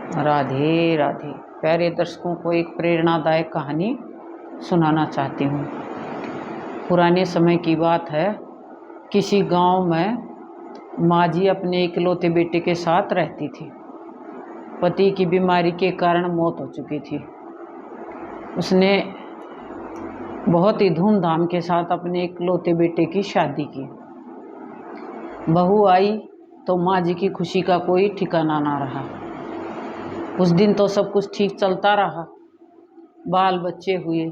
राधे राधे। प्यारे दर्शकों को एक प्रेरणादायक कहानी सुनाना चाहती हूँ। पुराने समय की बात है। किसी गांव में माँ जी अपने इकलौते बेटे के साथ रहती थी। पति की बीमारी के कारण मौत हो चुकी थी। उसने बहुत ही धूमधाम के साथ अपने इकलौते बेटे की शादी की। बहू आई तो माँ जी की खुशी का कोई ठिकाना ना रहा। उस दिन तो सब कुछ ठीक चलता रहा, बाल बच्चे हुए,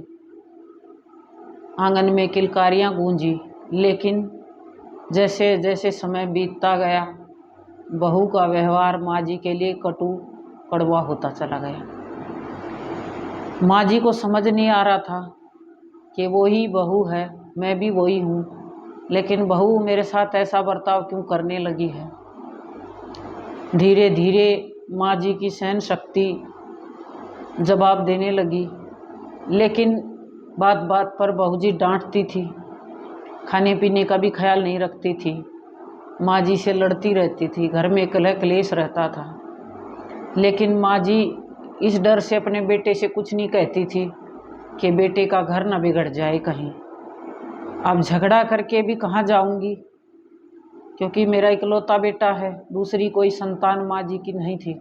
आंगन में किलकारियां गूंजी। लेकिन जैसे जैसे समय बीतता गया, बहू का व्यवहार माँ जी के लिए कटु कड़वा होता चला गया। माँ जी को समझ नहीं आ रहा था कि वो ही बहू है, मैं भी वही हूँ, लेकिन बहू मेरे साथ ऐसा बर्ताव क्यों करने लगी है। धीरे धीरे माँ जी की सहन शक्ति जवाब देने लगी, लेकिन बात बात पर बहू जी डांटती थी, खाने पीने का भी ख्याल नहीं रखती थी, माँ जी से लड़ती रहती थी, घर में कलह क्लेश रहता था। लेकिन माँ जी इस डर से अपने बेटे से कुछ नहीं कहती थी कि बेटे का घर ना बिगड़ जाए कहीं। अब झगड़ा करके भी कहाँ जाऊंगी, क्योंकि मेरा इकलौता बेटा है, दूसरी कोई संतान माँ जी की नहीं थी।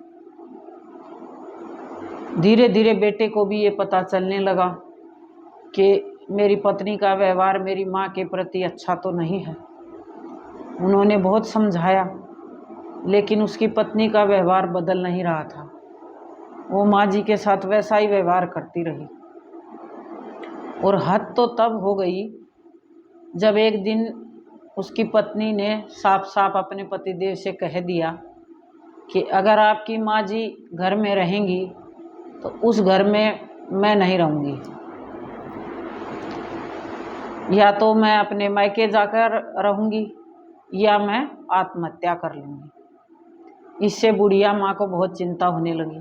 धीरे धीरे बेटे को भी ये पता चलने लगा कि मेरी पत्नी का व्यवहार मेरी माँ के प्रति अच्छा तो नहीं है। उन्होंने बहुत समझाया, लेकिन उसकी पत्नी का व्यवहार बदल नहीं रहा था। वो माँ जी के साथ वैसा ही व्यवहार करती रही। और हद तो तब हो गई जब एक दिन उसकी पत्नी ने साफ साफ अपने पतिदेव से कह दिया कि अगर आपकी माँ जी घर में रहेंगी तो उस घर में मैं नहीं रहूँगी, या तो मैं अपने मायके जाकर रहूँगी या मैं आत्महत्या कर लूँगी। इससे बुढ़िया माँ को बहुत चिंता होने लगी।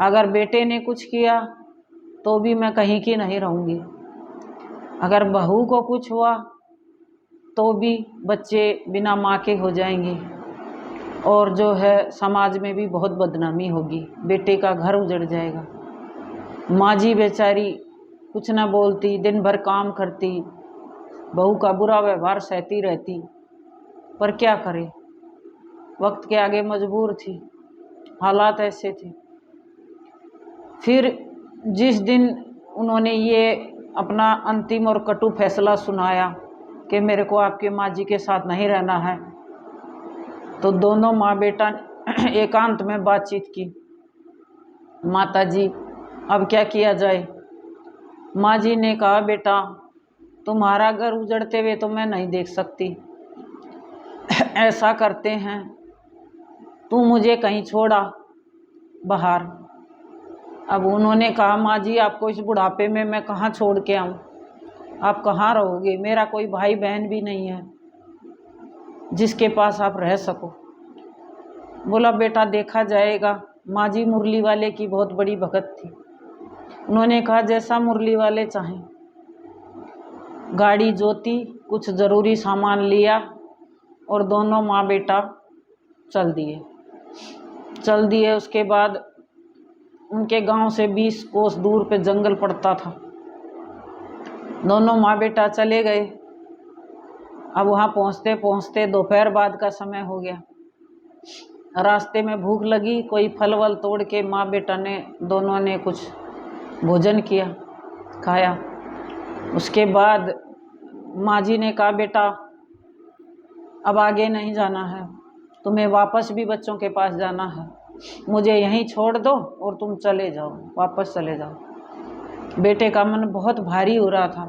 अगर बेटे ने कुछ किया तो भी मैं कहीं की नहीं रहूँगी, अगर बहू को कुछ हुआ तो भी बच्चे बिना माँ के हो जाएंगे, और जो है समाज में भी बहुत बदनामी होगी, बेटे का घर उजड़ जाएगा। माँ जी बेचारी कुछ ना बोलती, दिन भर काम करती, बहू का बुरा व्यवहार सहती रहती, पर क्या करे, वक्त के आगे मजबूर थी, हालात ऐसे थे। फिर जिस दिन उन्होंने ये अपना अंतिम और कटु फैसला सुनाया कि मेरे को आपके माँ जी के साथ नहीं रहना है, तो दोनों माँ बेटा एकांत में बातचीत की। माता जी अब क्या किया जाए। माँ जी ने कहा, बेटा तुम्हारा घर उजड़ते हुए तो मैं नहीं देख सकती, ऐसा करते हैं तू मुझे कहीं छोड़ा बाहर। अब उन्होंने कहा, माँ जी आपको इस बुढ़ापे में मैं कहाँ छोड़ के आऊँ, आप कहाँ रहोगे, मेरा कोई भाई बहन भी नहीं है जिसके पास आप रह सको। बोला, बेटा देखा जाएगा। माँ जी मुरली वाले की बहुत बड़ी भगत थी। उन्होंने कहा, जैसा मुरली वाले चाहें। गाड़ी जोती, कुछ ज़रूरी सामान लिया और दोनों माँ बेटा चल दिए। उसके बाद उनके गांव से 20 कोस दूर पे जंगल पड़ता था। दोनों माँ बेटा चले गए। अब वहाँ पहुँचते पहुँचते दोपहर बाद का समय हो गया। रास्ते में भूख लगी, कोई फल वल तोड़ के माँ बेटा ने दोनों ने कुछ भोजन किया, खाया। उसके बाद माँ जी ने कहा, बेटा अब आगे नहीं जाना है, तुम्हें वापस भी बच्चों के पास जाना है, मुझे यहीं छोड़ दो और तुम चले जाओ, वापस चले जाओ। बेटे का मन बहुत भारी हो रहा था।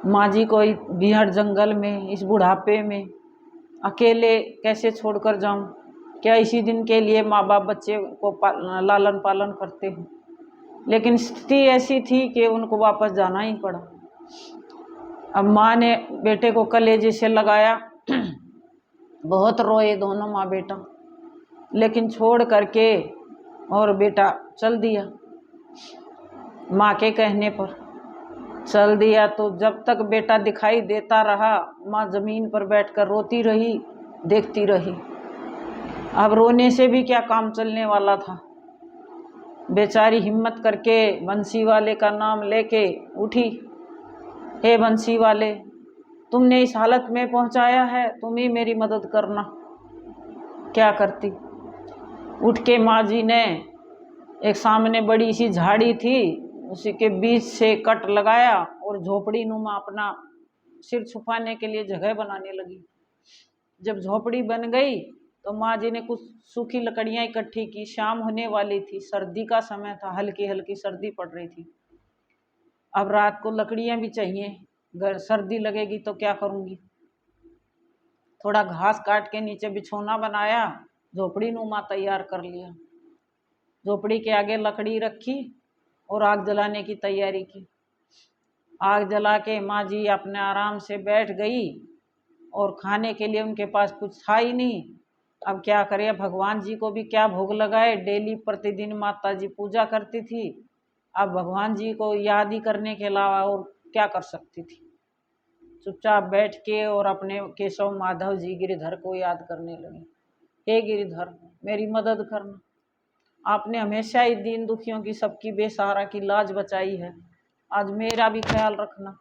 माँ जी को बिहार जंगल में इस बुढ़ापे में अकेले कैसे छोड़कर जाऊं। क्या इसी दिन के लिए माँ बाप बच्चे को लालन पालन करते हैं, लेकिन स्थिति ऐसी थी कि उनको वापस जाना ही पड़ा। अब माँ ने बेटे को कलेजे से लगाया, बहुत रोए दोनों माँ बेटा, लेकिन छोड़ करके और बेटा चल दिया। माँ के कहने पर चल दिया। तो जब तक बेटा दिखाई देता रहा, माँ जमीन पर बैठकर रोती रही, देखती रही। अब रोने से भी क्या काम चलने वाला था। बेचारी हिम्मत करके बंसी वाले का नाम लेके उठी। हे बंसी वाले, तुमने इस हालत में पहुंचाया है, तुम ही मेरी मदद करना। क्या करती। उठ के माँ जी ने एक सामने बड़ी सी झाड़ी थी, उसी के बीच से कट लगाया और झोपड़ी नुमा अपना सिर छुपाने के लिए जगह बनाने लगी। जब झोपड़ी बन गई तो माँ जी ने कुछ सूखी लकड़ियाँ इकट्ठी की। शाम होने वाली थी, सर्दी का समय था, हल्की हल्की सर्दी पड़ रही थी। अब रात को लकड़ियाँ भी चाहिए, सर्दी लगेगी तो क्या करूँगी। थोड़ा घास काट के नीचे बिछौना बनाया, झोपड़ी नुमा तैयार कर लिया। झोपड़ी के आगे लकड़ी रखी और आग जलाने की तैयारी की। आग जला के माँ जी अपने आराम से बैठ गई और खाने के लिए उनके पास कुछ था ही नहीं। अब क्या करें, भगवान जी को भी क्या भोग लगाए। डेली प्रतिदिन माता जी पूजा करती थी, अब भगवान जी को याद ही करने के अलावा और क्या कर सकती थी। चुपचाप बैठ के और अपने केशव माधव जी गिरिधर को याद करने लगी। हे गिरिधर, मेरी मदद करना, आपने हमेशा ही दीन दुखियों की, सबकी बेसहारा की लाज बचाई है, आज मेरा भी ख्याल रखना,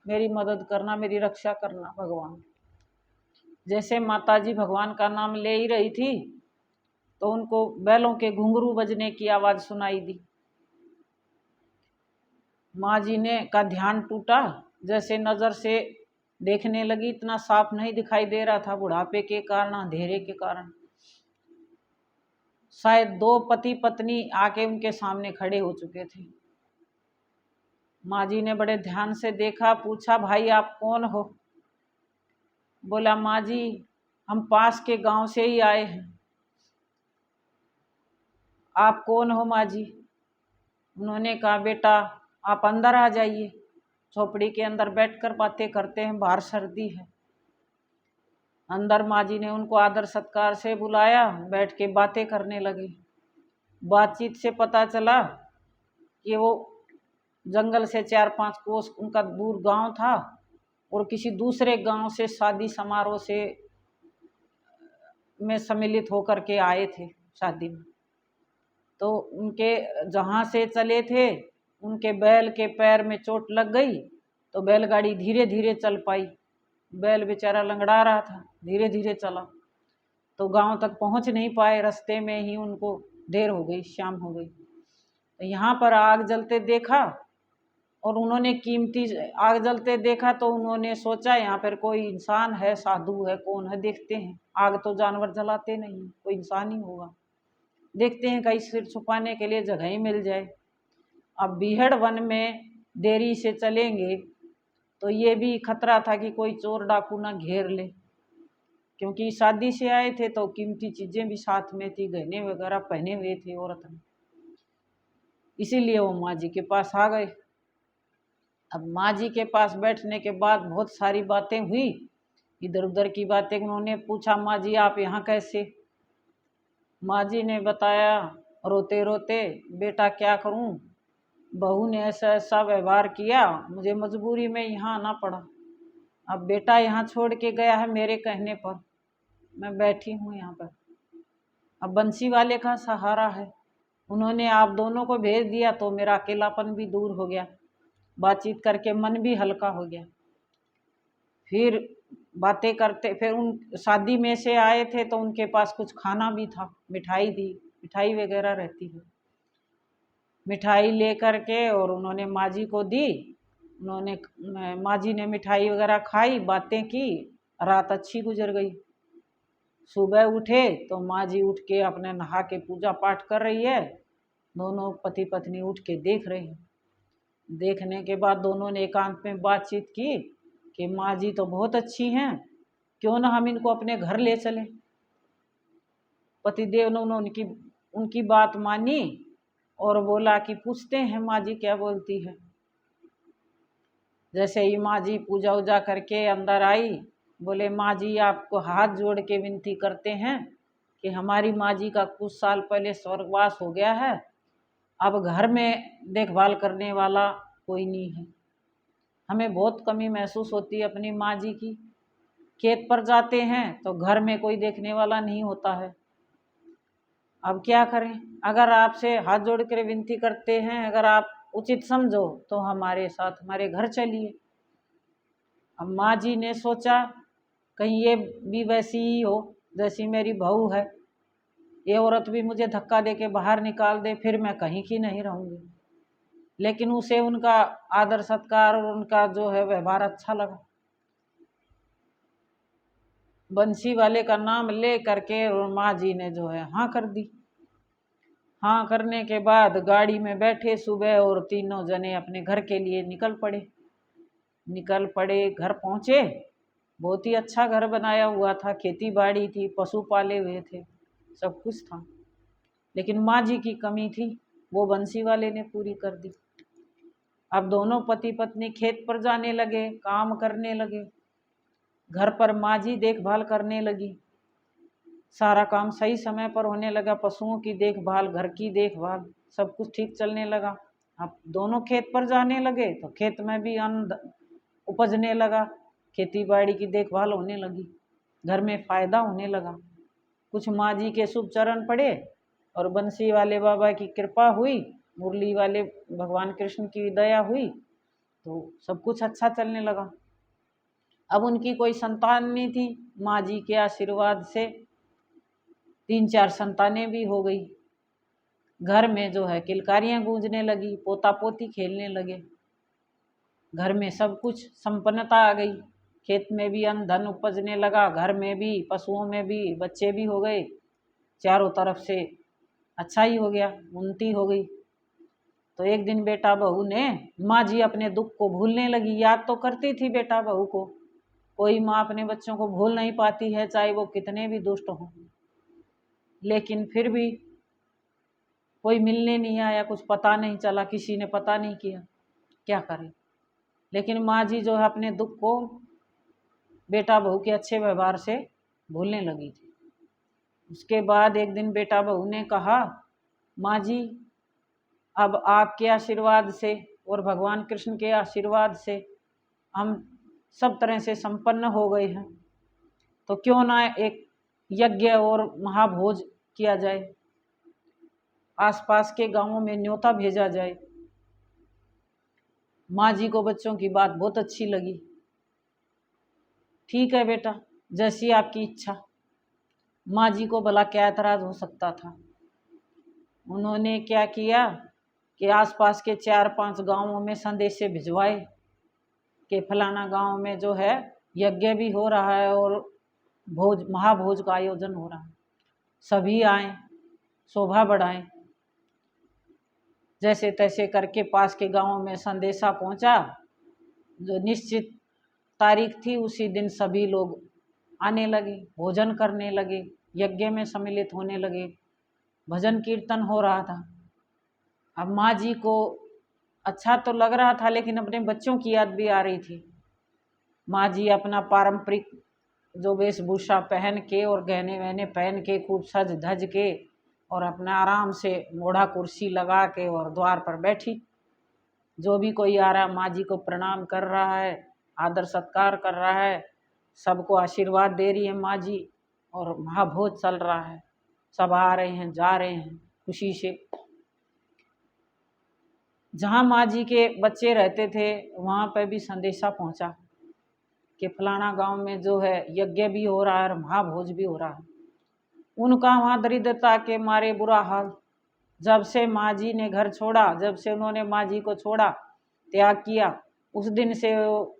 मेरी मदद करना, मेरी रक्षा करना भगवान। जैसे माताजी भगवान का नाम ले ही रही थी तो उनको बैलों के घुंघरू बजने की आवाज सुनाई दी। माँ जी ने का ध्यान टूटा, जैसे नजर से देखने लगी, इतना साफ नहीं दिखाई दे रहा था, बुढ़ापे के कारण, अंधेरे के कारण। शायद दो पति पत्नी आके उनके सामने खड़े हो चुके थे। माँ जी ने बड़े ध्यान से देखा, पूछा, भाई आप कौन हो। बोला, माँ जी हम पास के गांव से ही आए हैं। आप कौन हो माँ जी। उन्होंने कहा, बेटा आप अंदर आ जाइए, झोपड़ी के अंदर बैठकर बातें करते हैं, बाहर सर्दी है। अंदर माँ जी ने उनको आदर सत्कार से बुलाया, बैठ के बातें करने लगे। बातचीत से पता चला कि वो जंगल से 4-5 कोस उनका दूर गांव था और किसी दूसरे गांव से शादी समारोह से में सम्मिलित होकर के आए थे शादी में। तो उनके जहाँ से चले थे उनके बैल के पैर में चोट लग गई तो बैलगाड़ी धीरे धीरे चल पाई। बैल बेचारा लंगड़ा रहा था, धीरे धीरे चला तो गांव तक पहुंच नहीं पाए, रास्ते में ही उनको देर हो गई, शाम हो गई। तो यहाँ पर आग जलते देखा और उन्होंने कीमती आग जलते देखा तो उन्होंने सोचा यहाँ पर कोई इंसान है, साधु है, कौन है, देखते हैं। आग तो जानवर जलाते नहीं, कोई इंसान ही होगा, देखते हैं कहीं सिर छुपाने के लिए जगह ही मिल जाए। अब बीहड़ वन में देरी से चलेंगे तो ये भी खतरा था कि कोई चोर डाकू ना घेर ले, क्योंकि शादी से आए थे तो कीमती चीजें भी साथ में थी, गहने वगैरह पहने हुए थे औरत ने, इसीलिए वो माँ जी के पास आ गए। अब माँ जी के पास बैठने के बाद बहुत सारी बातें हुई, इधर उधर की बातें। उन्होंने पूछा, माँ जी आप यहाँ कैसे। माँ जी ने बताया रोते रोते, बेटा क्या करूँ, बहू ने ऐसा ऐसा व्यवहार किया, मुझे मजबूरी में यहाँ आना पड़ा। अब बेटा यहाँ छोड़ के गया है मेरे कहने पर, मैं बैठी हूँ यहाँ पर। अब बंसी वाले का सहारा है, उन्होंने आप दोनों को भेज दिया तो मेरा अकेलापन भी दूर हो गया, बातचीत करके मन भी हल्का हो गया। फिर बातें करते, फिर उन शादी में से आए थे तो उनके पास कुछ खाना भी था, मिठाई दी, मिठाई वगैरह रहती है। मिठाई ले करके और उन्होंने माँ जी को दी। उन्होंने माँ जी ने मिठाई वगैरह खाई, बातें की, रात अच्छी गुजर गई। सुबह उठे तो माँ जी उठ के अपने नहा के पूजा पाठ कर रही है, दोनों पति पत्नी उठ के देख रहे हैं। देखने के बाद दोनों ने एकांत में बातचीत की कि माँ जी तो बहुत अच्छी हैं, क्यों ना हम इनको अपने घर ले चलें। पतिदेव ने उनकी उनकी बात मानी और बोला कि पूछते हैं माँ जी क्या बोलती है। जैसे ही माँ जी पूजा उजा करके अंदर आई, बोले, माँ जी आपको हाथ जोड़ के विनती करते हैं कि हमारी माँ जी का कुछ साल पहले स्वर्गवास हो गया है, अब घर में देखभाल करने वाला कोई नहीं है, हमें बहुत कमी महसूस होती है अपनी माँ जी की। खेत पर जाते हैं तो घर में कोई देखने वाला नहीं होता है, अब क्या करें, अगर आपसे हाथ जोड़ कर विनती करते हैं, अगर आप उचित समझो तो हमारे साथ हमारे घर चलिए। अब माँ जी ने सोचा कहीं ये भी वैसी ही हो जैसी मेरी बहू है, ये औरत भी मुझे धक्का दे के बाहर निकाल दे, फिर मैं कहीं की नहीं रहूंगी। लेकिन उसे उनका आदर सत्कार और उनका जो है व्यवहार अच्छा लगा। बंसी वाले का नाम ले करके और माँ जी ने जो है हाँ कर दी। हाँ करने के बाद गाड़ी में बैठे सुबह और तीनों जने अपने घर के लिए निकल पड़े। घर पहुंचे, बहुत ही अच्छा घर बनाया हुआ था, खेती बाड़ी थी, पशु पाले हुए थे, सब कुछ था। लेकिन माँ जी की कमी थी, वो बंसी वाले ने पूरी कर दी। अब दोनों पति पत्नी खेत पर जाने लगे, काम करने लगे। घर पर माँ जी देखभाल करने लगी, सारा काम सही समय पर होने लगा, पशुओं की देखभाल, घर की देखभाल, सब कुछ ठीक चलने लगा। अब दोनों खेत पर जाने लगे तो खेत में भी अन्न उपजने लगा, खेती बाड़ी की देखभाल होने लगी, घर में फायदा होने लगा। कुछ माँ जी के शुभ चरण पड़े और बंसी वाले बाबा की कृपा हुई, मुरली वाले भगवान कृष्ण की दया हुई, तो सब कुछ अच्छा चलने लगा। अब उनकी कोई संतान नहीं थी, माँ जी के आशीर्वाद से 3-4 संतानें भी हो गई। घर में जो है किलकारियां गूंजने लगी, पोता पोती खेलने लगे, घर में सब कुछ संपन्नता आ गई। खेत में भी अन्न धन उपजने लगा, घर में भी, पशुओं में भी, बच्चे भी हो गए, चारों तरफ से अच्छा ही हो गया, उन्नति हो गई। तो एक दिन बेटा बहू ने, माँ जी अपने दुख को भूलने लगी, याद तो करती थी बेटा बहू को, कोई माँ अपने बच्चों को भूल नहीं पाती है, चाहे वो कितने भी दुष्ट हों। लेकिन फिर भी कोई मिलने नहीं आया, कुछ पता नहीं चला, किसी ने पता नहीं किया, क्या करें। लेकिन माँ जी जो है अपने दुख को बेटा बहू के अच्छे व्यवहार से भूलने लगी थी। उसके बाद एक दिन बेटा बहू ने कहा, माँ जी अब आपके आशीर्वाद से और भगवान कृष्ण के आशीर्वाद से हम सब तरह से संपन्न हो गए हैं, तो क्यों ना एक यज्ञ और महाभोज किया जाए, आसपास के गांवों में न्योता भेजा जाए। माँ जी को बच्चों की बात बहुत अच्छी लगी। ठीक है बेटा, जैसी आपकी इच्छा। माँ जी को भला क्या एतराज हो सकता था। उन्होंने क्या किया कि आसपास के 4-5 गांवों में संदेशे भिजवाए कि फलाना गांव में जो है यज्ञ भी हो रहा है और भोज महाभोज का आयोजन हो रहा है, सभी आए, शोभा बढ़ाएं। जैसे तैसे करके पास के गांवों में संदेशा पहुंचा। जो निश्चित तारीख थी उसी दिन सभी लोग आने लगे, भोजन करने लगे, यज्ञ में सम्मिलित होने लगे, भजन कीर्तन हो रहा था। अब माँ जी को अच्छा तो लग रहा था, लेकिन अपने बच्चों की याद भी आ रही थी। माँ जी अपना पारंपरिक जो वेशभूषा पहन के और गहने वहने पहन के खूब सज धज के और अपना आराम से मोढ़ा कुर्सी लगा के और द्वार पर बैठी। जो भी कोई आ रहा माँ जी को प्रणाम कर रहा है, आदर सत्कार कर रहा है, सबको आशीर्वाद दे रही है माँ जी, और महाभोज चल रहा है, सब आ रहे हैं जा रहे हैं खुशी से। जहाँ माँ जी के बच्चे रहते थे वहाँ पर भी संदेशा पहुँचा कि फलाना गांव में जो है यज्ञ भी हो रहा है और महाभोज भी हो रहा है। उनका वहाँ दरिद्रता के मारे बुरा हाल। जब से माँ जी ने घर छोड़ा, जब से उन्होंने माँ जी को छोड़ा, त्याग किया, उस दिन से वो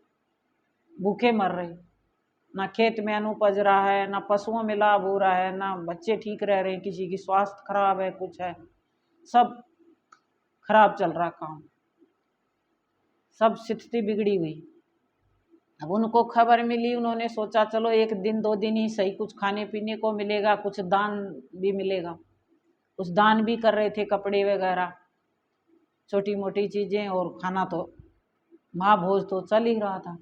भूखे मर रहे। ना खेत में अन्न उपज रहा है, ना पशुओं में लाभ हो रहा है, ना बच्चे ठीक रह रहे हैं, किसी की स्वास्थ्य खराब है, कुछ है, सब खराब चल रहा काम, सब स्थिति बिगड़ी हुई। अब उनको खबर मिली, उन्होंने सोचा चलो 1-2 दिन ही सही, कुछ खाने पीने को मिलेगा, कुछ दान भी मिलेगा। कुछ दान भी कर रहे थे, कपड़े वगैरह, छोटी मोटी चीज़ें, और खाना तो महाभोज तो चल ही रहा था।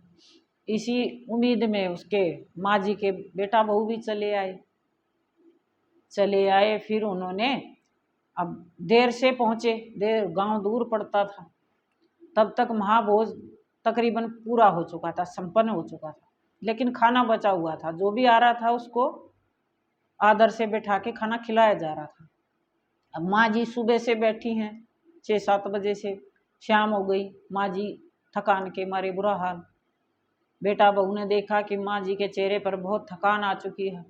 इसी उम्मीद में उसके माँ जी के बेटा बहू भी चले आए। फिर उन्होंने, अब देर से पहुँचे, देर गांव दूर पड़ता था, तब तक महाभोज तकरीबन पूरा हो चुका था, संपन्न हो चुका था, लेकिन खाना बचा हुआ था। जो भी आ रहा था उसको आदर से बैठा के खाना खिलाया जा रहा था। अब माँ जी सुबह से बैठी हैं, 6-7 बजे से, शाम हो गई, माँ जी थकान के मारे बुरा हाल। बेटा बहू ने देखा कि माँ जी के चेहरे पर बहुत थकान आ चुकी है।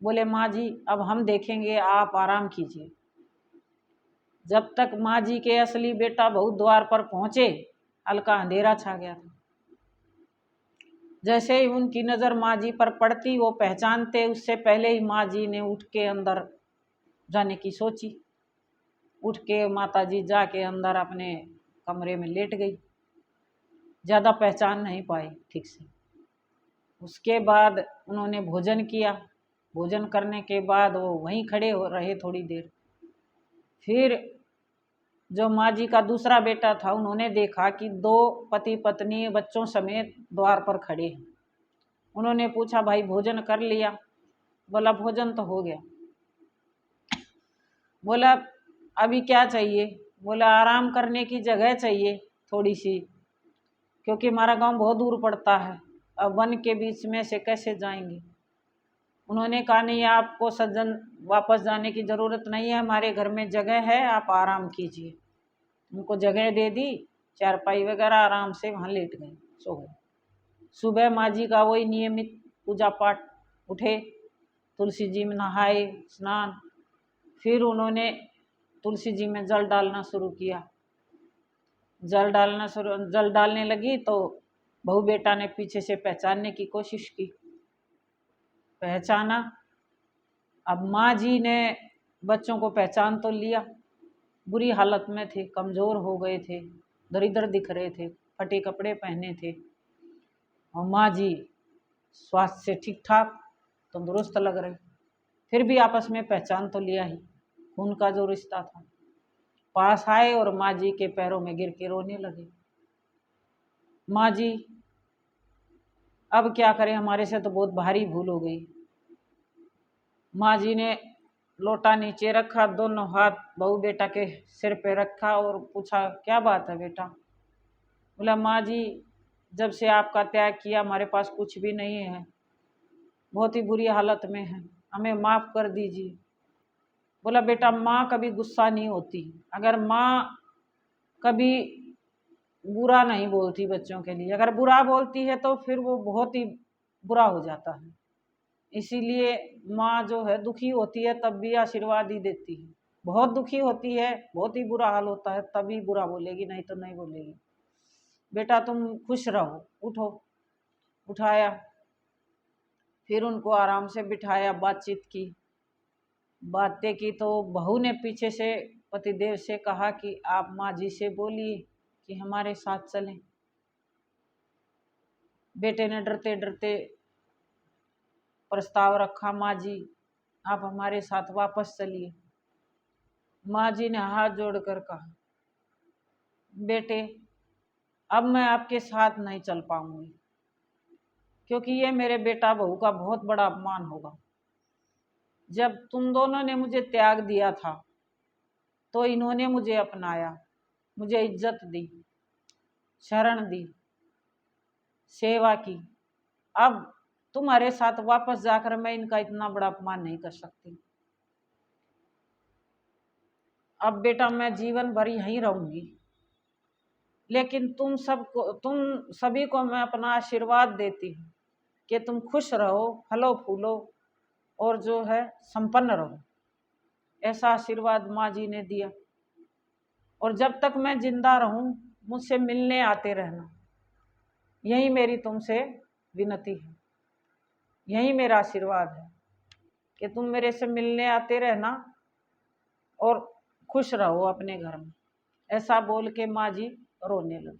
बोले माँ जी अब हम देखेंगे, आप आराम कीजिए। जब तक माँ जी के असली बेटा बहू द्वार पर पहुंचे, हल्का अंधेरा छा गया था। जैसे ही उनकी नज़र माँ जी पर पड़ती, वो पहचानते उससे पहले ही माँ जी ने उठ के अंदर जाने की सोची। उठ के माता जी जाके अंदर अपने कमरे में लेट गई, ज़्यादा पहचान नहीं पाई ठीक से। उसके बाद उन्होंने भोजन किया। भोजन करने के बाद वो वहीं खड़े हो रहे थोड़ी देर। फिर जो माँ जी का दूसरा बेटा था, उन्होंने देखा कि 2 पति पत्नी बच्चों समेत द्वार पर खड़े हैं। उन्होंने पूछा भाई भोजन कर लिया? बोला भोजन तो हो गया। बोला अभी क्या चाहिए? बोला आराम करने की जगह चाहिए थोड़ी सी, क्योंकि हमारा गांव बहुत दूर पड़ता है, अब वन के बीच में से कैसे जाएंगे। उन्होंने कहा नहीं, आपको सज्जन वापस जाने की ज़रूरत नहीं है, हमारे घर में जगह है, आप आराम कीजिए। उनको जगह दे दी, चारपाई वगैरह, आराम से वहाँ लेट गए, सो गए। सुबह माँ जी का वही नियमित पूजा पाठ, उठे, तुलसी जी में नहाए, स्नान, फिर उन्होंने तुलसी जी में जल डालना शुरू किया। जल डालने लगी तो बहू बेटा ने पीछे से पहचानने की कोशिश की, पहचाना। अब माँ जी ने बच्चों को पहचान तो लिया, बुरी हालत में थे, कमज़ोर हो गए थे, दरिद्र दिख रहे थे, फटे कपड़े पहने थे। और माँ जी स्वास्थ्य से ठीक ठाक तंदुरुस्त लग रहे, फिर भी आपस में पहचान तो लिया ही, खून का जो रिश्ता था। पास आए और माँ जी के पैरों में गिर के रोने लगे। माँ जी अब क्या करें, हमारे से तो बहुत भारी भूल हो गई। माँ जी ने लोटा नीचे रखा, दोनों हाथ बहू बेटा के सिर पे रखा और पूछा क्या बात है बेटा? बोला माँ जी जब से आपका त्याग किया हमारे पास कुछ भी नहीं है, बहुत ही बुरी हालत में है, हमें माफ़ कर दीजिए। बोला बेटा माँ कभी गुस्सा नहीं होती, अगर माँ कभी बुरा नहीं बोलती बच्चों के लिए, अगर बुरा बोलती है तो फिर वो बहुत ही बुरा हो जाता है। इसीलिए माँ जो है दुखी होती है तब भी आशीर्वाद ही देती है, बहुत दुखी होती है, बहुत ही बुरा हाल होता है तभी बुरा बोलेगी, नहीं तो नहीं बोलेगी। बेटा तुम खुश रहो, उठो। उठाया, फिर उनको आराम से बिठाया, बातचीत की। बातें की तो बहू ने पीछे से पतिदेव से कहा कि आप माँ जी से बोलिए कि हमारे साथ चलें। बेटे ने डरते डरते प्रस्ताव रखा, माँ जी आप हमारे साथ वापस चलिए। माँ जी ने हाथ जोड़कर कहा बेटे अब मैं आपके साथ नहीं चल पाऊंगी, क्योंकि ये मेरे बेटा बहू का बहुत बड़ा अपमान होगा। जब तुम दोनों ने मुझे त्याग दिया था तो इन्होंने मुझे अपनाया, मुझे इज्जत दी, शरण दी, सेवा की। अब तुम्हारे साथ वापस जाकर मैं इनका इतना बड़ा अपमान नहीं कर सकती। अब बेटा मैं जीवन भर यहीं रहूंगी, लेकिन तुम सभी को मैं अपना आशीर्वाद देती हूँ कि तुम खुश रहो, फलो फूलो और जो है संपन्न रहो। ऐसा आशीर्वाद माँ जी ने दिया। और जब तक मैं जिंदा रहूं मुझसे मिलने आते रहना, यही मेरी तुमसे विनती है, यही मेरा आशीर्वाद है कि तुम मेरे से मिलने आते रहना और खुश रहो अपने घर में। ऐसा बोल के माँ जी रोने लगी।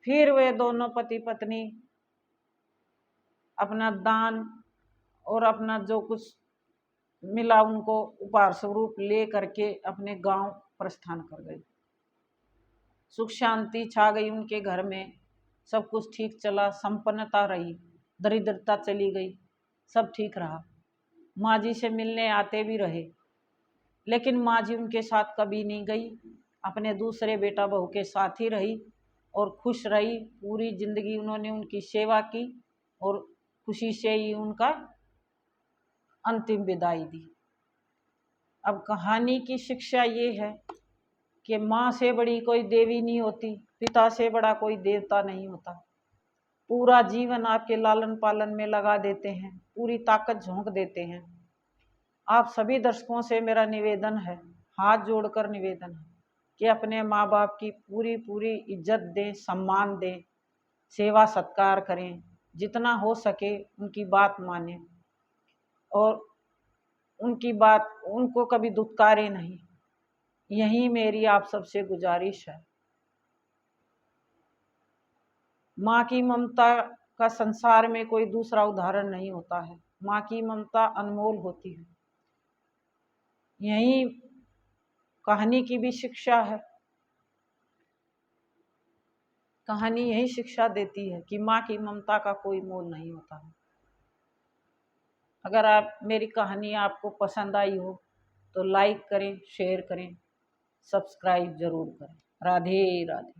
फिर वे दोनों पति पत्नी अपना दान और अपना जो कुछ मिला उनको उपहार स्वरूप ले करके अपने गांव प्रस्थान कर गए। सुख शांति छा गई उनके घर में, सब कुछ ठीक चला, संपन्नता रही, दरिद्रता चली गई, सब ठीक रहा। माँ जी से मिलने आते भी रहे, लेकिन माँ जी उनके साथ कभी नहीं गई, अपने दूसरे बेटा बहू के साथ ही रही और खुश रही। पूरी जिंदगी उन्होंने उनकी सेवा की और खुशी से ही उनका अंतिम विदाई दी। अब कहानी की शिक्षा ये है कि माँ से बड़ी कोई देवी नहीं होती, पिता से बड़ा कोई देवता नहीं होता। पूरा जीवन आपके लालन पालन में लगा देते हैं, पूरी ताकत झोंक देते हैं। आप सभी दर्शकों से मेरा निवेदन है, हाथ जोड़कर निवेदन है कि अपने माँ बाप की पूरी पूरी इज्जत दें, सम्मान दें, सेवा सत्कार करें, जितना हो सके उनकी बात मानें और उनकी बात उनको कभी दुत्कारे नहीं। यही मेरी आप सबसे गुजारिश है। माँ की ममता का संसार में कोई दूसरा उदाहरण नहीं होता है। माँ की ममता अनमोल होती है। यही कहानी की भी शिक्षा है। कहानी यही शिक्षा देती है कि माँ की ममता का कोई मोल नहीं होता है। अगर आप मेरी कहानी आपको पसंद आई हो तो लाइक करें, शेयर करें, सब्सक्राइब जरूर करें। राधे राधे।